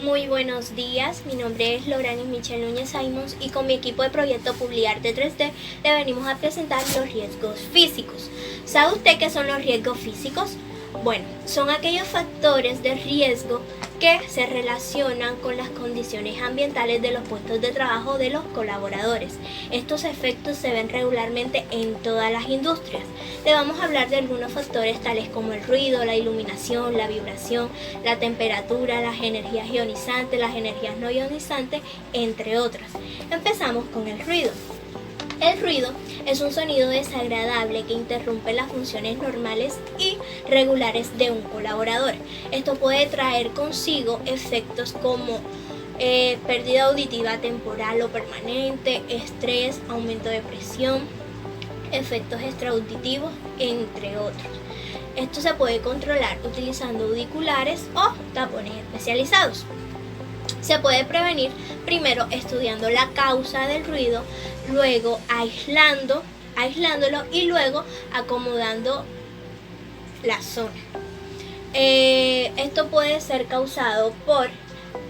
Muy buenos días, mi nombre es Loranis Michelle Núñez Simons y con mi equipo de proyecto Publiarte 3D le venimos a presentar los riesgos físicos. ¿Sabe usted qué son los riesgos físicos? Bueno, son aquellos factores de riesgo que se relacionan con las condiciones ambientales de los puestos de trabajo de los colaboradores. Estos efectos se ven regularmente en todas las industrias. Le vamos a hablar de algunos factores tales como el ruido, la iluminación, la vibración, la temperatura, las energías ionizantes, las energías no ionizantes, entre otras. Empezamos con el ruido. El ruido es un sonido desagradable que interrumpe las funciones normales y regulares de un colaborador. Esto puede traer consigo efectos como pérdida auditiva temporal o permanente, estrés, aumento de presión, efectos extraauditivos, entre otros. Esto se puede controlar utilizando auriculares o tapones especializados. Se puede prevenir primero estudiando la causa del ruido, luego aislándolo y luego acomodando la zona. Esto puede ser causado por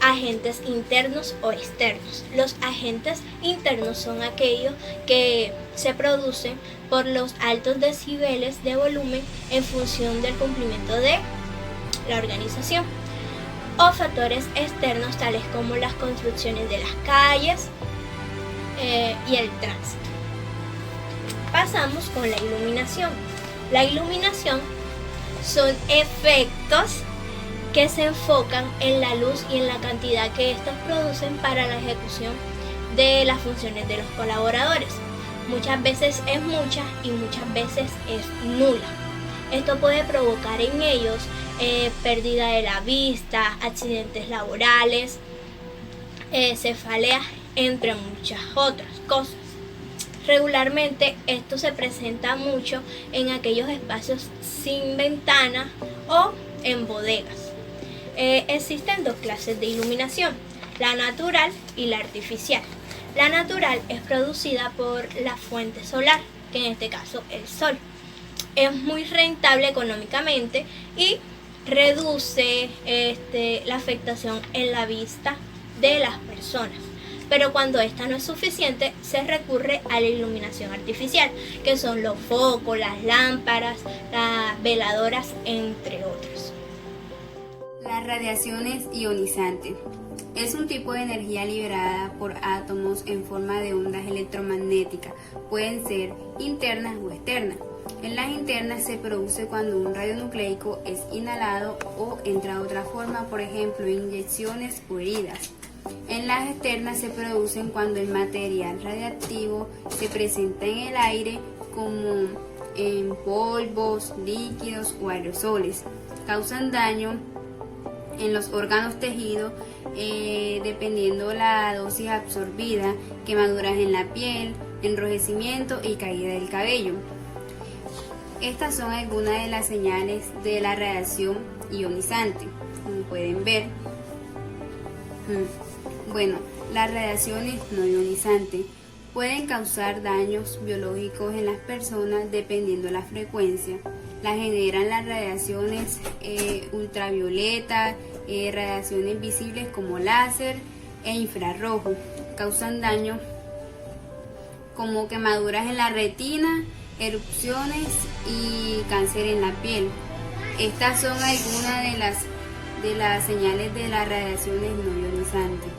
agentes internos o externos. Los agentes internos son aquellos que se producen por los altos decibeles de volumen en función del cumplimiento de la organización, o factores externos tales como las construcciones de las calles y el tránsito. Pasamos con la iluminación. La iluminación son efectos que se enfocan en la luz y en la cantidad que estos producen para la ejecución de las funciones de los colaboradores. Muchas veces es mucha y muchas veces es nula. Esto puede provocar en ellos pérdida de la vista, accidentes laborales, cefaleas, entre muchas otras cosas. Regularmente esto se presenta mucho en aquellos espacios sin ventana o en bodegas. Existen dos clases de iluminación, la natural y la artificial. La natural es producida por la fuente solar, que en este caso el sol. Es muy rentable económicamente y reduce la afectación en la vista de las personas. Pero cuando esta no es suficiente, se recurre a la iluminación artificial, que son los focos, las lámparas, las veladoras, entre otros. Las radiaciones ionizantes es un tipo de energía liberada por átomos en forma de ondas electromagnéticas. Pueden ser internas o externas. En las internas se produce cuando un radionucleico es inhalado o entra de otra forma, por ejemplo, inyecciones o heridas. En las externas se producen cuando el material radiactivo se presenta en el aire como en polvos, líquidos o aerosoles. Causan daño en los órganos tejidos dependiendo la dosis absorbida, quemaduras en la piel, enrojecimiento y caída del cabello. Estas son algunas de las señales de la radiación ionizante, como pueden ver. Bueno, las radiaciones no ionizantes pueden causar daños biológicos en las personas dependiendo de la frecuencia. Las generan las radiaciones ultravioleta, radiaciones visibles como láser e infrarrojo. Causan daño como quemaduras en la retina, erupciones y cáncer en la piel. Estas son algunas de las señales de las radiaciones no ionizantes.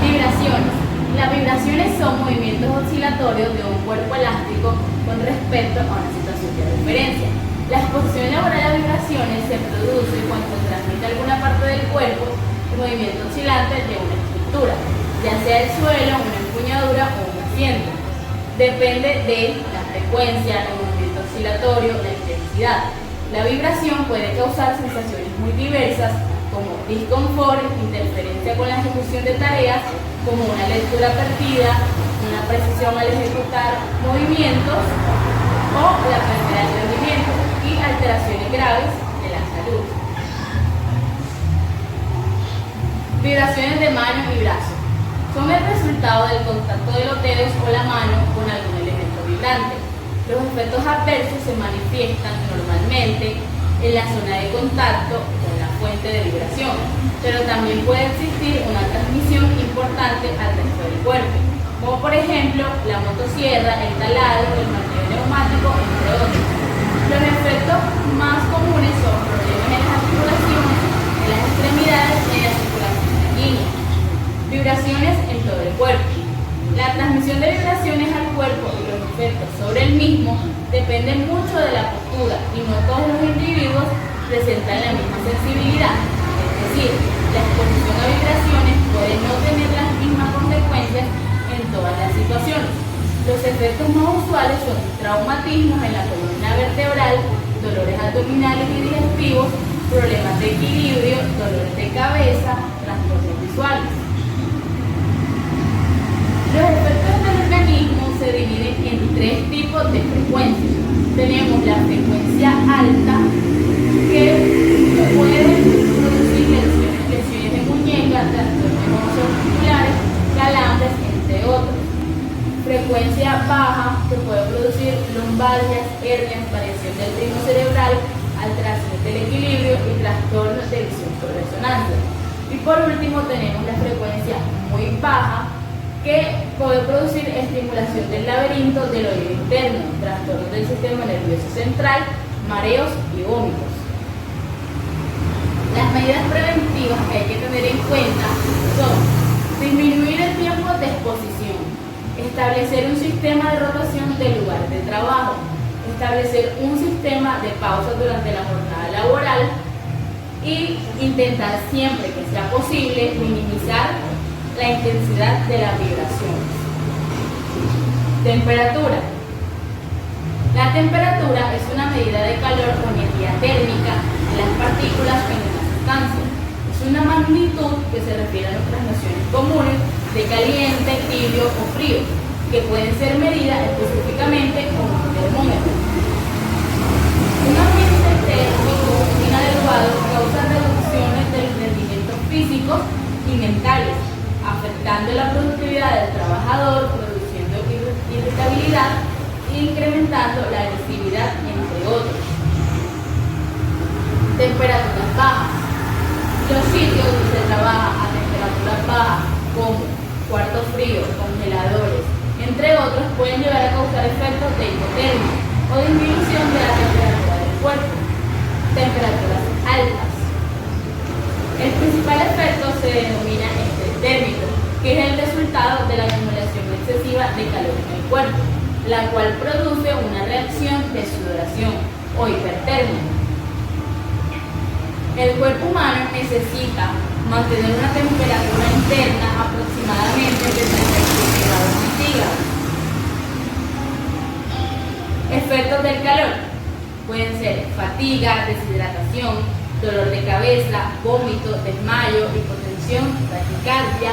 Vibraciones. Las vibraciones son movimientos oscilatorios de un cuerpo elástico con respecto a una situación de referencia. La exposición laboral a vibraciones se produce cuando se transmite a alguna parte del cuerpo el movimiento oscilante de una estructura, ya sea el suelo, una empuñadura o un asiento. Depende de la frecuencia, el movimiento oscilatorio, la intensidad. La vibración puede causar sensaciones muy diversas como disconfort, interferencia con la ejecución de tareas, como una lectura perdida, una precisión al ejecutar movimientos o la pérdida del rendimiento y alteraciones graves de la salud. Vibraciones de mano y brazo. Son el resultado del contacto de los dedos o la mano con algún elemento vibrante. Los efectos adversos se manifiestan normalmente en la zona de contacto con la fuente de vibración, pero también puede existir una transmisión importante al resto del cuerpo, como por ejemplo la motosierra, el taladro, el martillo neumático, entre otros. Los efectos más comunes son problemas en las articulaciones, en las extremidades y en la circulación sanguínea. Vibraciones en todo el cuerpo. La transmisión de vibraciones al cuerpo y los efectos sobre el mismo dependen mucho de la postura y no todos los individuos presentan la misma sensibilidad. Es decir, la exposición a vibraciones puede no tener las mismas consecuencias en todas las situaciones. Los efectos más usuales son traumatismos en la columna vertebral, dolores abdominales y digestivos, problemas de equilibrio, dolores de cabeza, trastornos visuales. Los efectos del organismo se dividen en tres tipos de frecuencias. Tenemos la frecuencia alta, que puede producir lesiones de muñeca, trastornos musculares, calambres, entre otros. Frecuencia baja, que puede producir lumbalgias, hernias, variación del ritmo cerebral, alteraciones del equilibrio y trastornos de visión por resonancia. Y por último tenemos la frecuencia muy baja, que puede producir estimulación del laberinto del oído interno, trastornos del sistema nervioso central, mareos y vómitos. Las medidas preventivas que hay que tener en cuenta son disminuir el tiempo de exposición, establecer un sistema de rotación del lugar de trabajo, establecer un sistema de pausa durante la jornada laboral y intentar siempre que sea posible minimizar la intensidad de las vibraciones. Temperatura. La temperatura es una medida de calor o energía térmica de las partículas en una sustancia. Es una magnitud que se refiere a nuestras nociones comunes de caliente, tibio o frío, que pueden ser medidas específicamente con un termómetro. Un ambiente térmico inadecuado causa reducciones de los rendimientos físicos y mentales, afectando la productividad del trabajador, produciendo irritabilidad e incrementando la agresividad, entre otros. Temperaturas bajas. Los sitios donde se trabaja a temperaturas bajas, como cuartos fríos, congeladores, entre otros, pueden llegar a causar efectos de hipotermia o disminución de la temperatura del cuerpo. Temperaturas altas. El principal efecto se denomina estrés térmico, que es el resultado de la acumulación excesiva de calor en el cuerpo, la cual produce una reacción de sudoración o hipertermia. El cuerpo humano necesita mantener una temperatura interna aproximadamente de 37 grados centígrados. Efectos del calor pueden ser fatiga, deshidratación, dolor de cabeza, vómito, desmayo, hipotensión, taquicardia,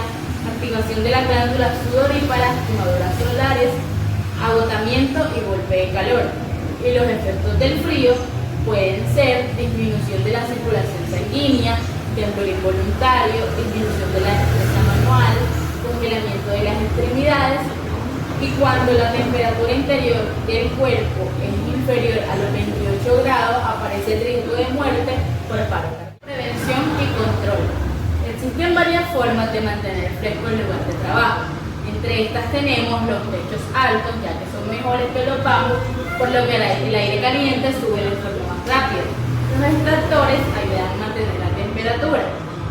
activación de las glándulas sudoríparas, quemaduras solares, agotamiento y golpe de calor. Y los efectos del frío pueden ser disminución de la circulación sanguínea, temblor involuntario, disminución de la destreza manual, congelamiento de las extremidades, y cuando la temperatura interior del cuerpo es inferior a los 28 grados, aparece el riesgo de muerte por paro. Prevención y control. Existen varias formas de mantener fresco el lugar de trabajo. Entre estas tenemos los techos altos, ya que son mejores que los bajos, por lo que el aire caliente sube de forma más rápida. Los extractores ayudan a mantener la temperatura.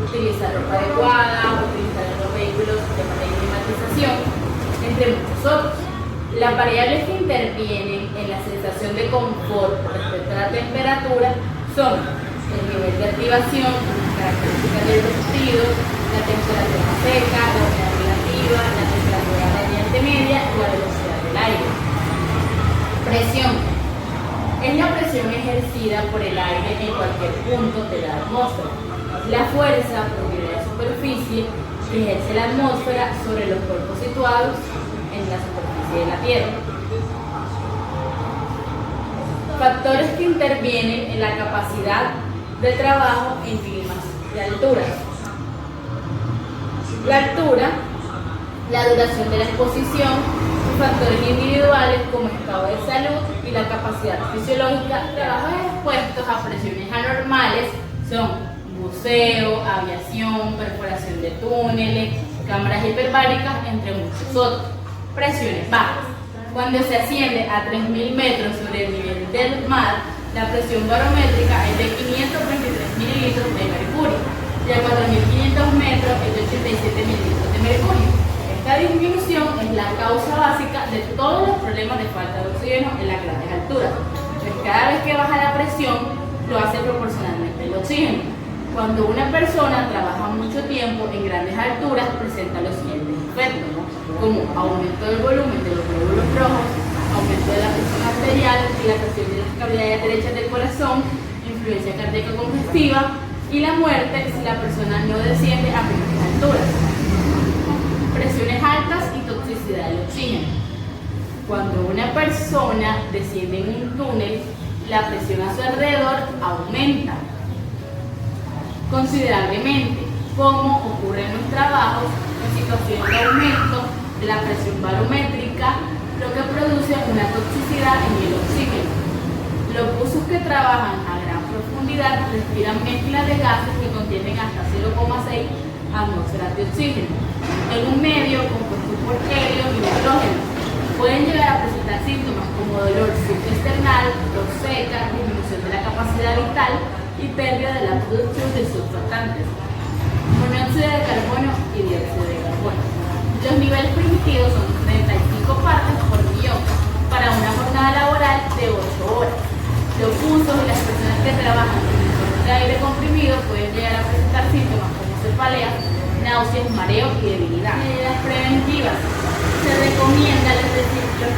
Utilizar ropa adecuada, utilizar en los vehículos sistemas de climatización, entre muchos otros. Las variables que intervienen en la sensación de confort respecto a la temperatura son el nivel de activación, las características del vestido, la temperatura seca, la humedad relativa, la temperatura radiante media y la velocidad del aire. Presión. Es la presión ejercida por el aire en cualquier punto de la atmósfera. La fuerza proviene de la superficie que ejerce la atmósfera sobre los cuerpos situados en la superficie de la Tierra. Factores que intervienen en la capacidad de trabajo en climas de alturas. La altura, la duración de la exposición, factores individuales como estado de salud y la capacidad fisiológica. Trabajos expuestos a presiones anormales son buceo, aviación, perforación de túneles, cámaras hiperbáricas, entre muchos otros. Presiones bajas. Cuando se asciende a 3.000 metros sobre el nivel del mar, la presión barométrica es de 523 mililitros de mercurio y a 4.500 metros es de 87 mililitros de mercurio. Esta disminución es la causa básica de todos los problemas de falta de oxígeno en las grandes alturas. Pues cada vez que baja la presión, lo hace proporcionalmente el oxígeno. Cuando una persona trabaja mucho tiempo en grandes alturas, presenta los siguientes efectos, ¿no? Como aumento del volumen de los glóbulos rojos, aumento de la presión arterial, dilatación de las cavidades derechas del corazón, influencia cardíaca congestiva y la muerte si la persona no desciende a grandes alturas. Presiones altas y toxicidad del oxígeno. Cuando una persona desciende en un túnel, la presión a su alrededor aumenta considerablemente, como ocurre en los trabajos en situaciones de aumento de la presión barométrica, lo que produce una toxicidad en el oxígeno. Los buzos que trabajan a gran profundidad respiran mezclas de gases que contienen hasta 0,6 atmósferas de oxígeno en un medio compuesto por helio y nitrógeno. Pueden llegar a presentar síntomas como dolor subesternal, tos seca, disminución de la capacidad vital y pérdida de la producción de surfactantes, monóxido de carbono y dióxido de carbono. Los niveles permitidos son 35 partes por millón para una jornada laboral de 8 horas. Los buzos y las personas que trabajan en entornos de aire comprimido pueden llegar a presentar síntomas como cefaleas, náuseas, mareo y debilidad. Medidas preventivas. Se recomienda los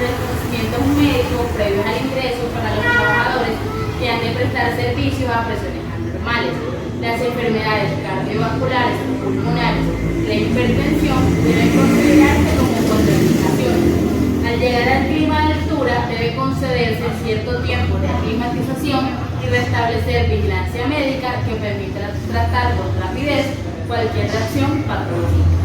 reconocimientos médicos previos al ingreso para los trabajadores que han de prestar servicios a presiones anormales. Las enfermedades cardiovasculares o pulmonares, la hipertensión deben considerarse como contraindicaciones. Al llegar al clima de altura debe concederse cierto tiempo de aclimatización y restablecer vigilancia médica que permita tratar con rapidez cualquier reacción patológica.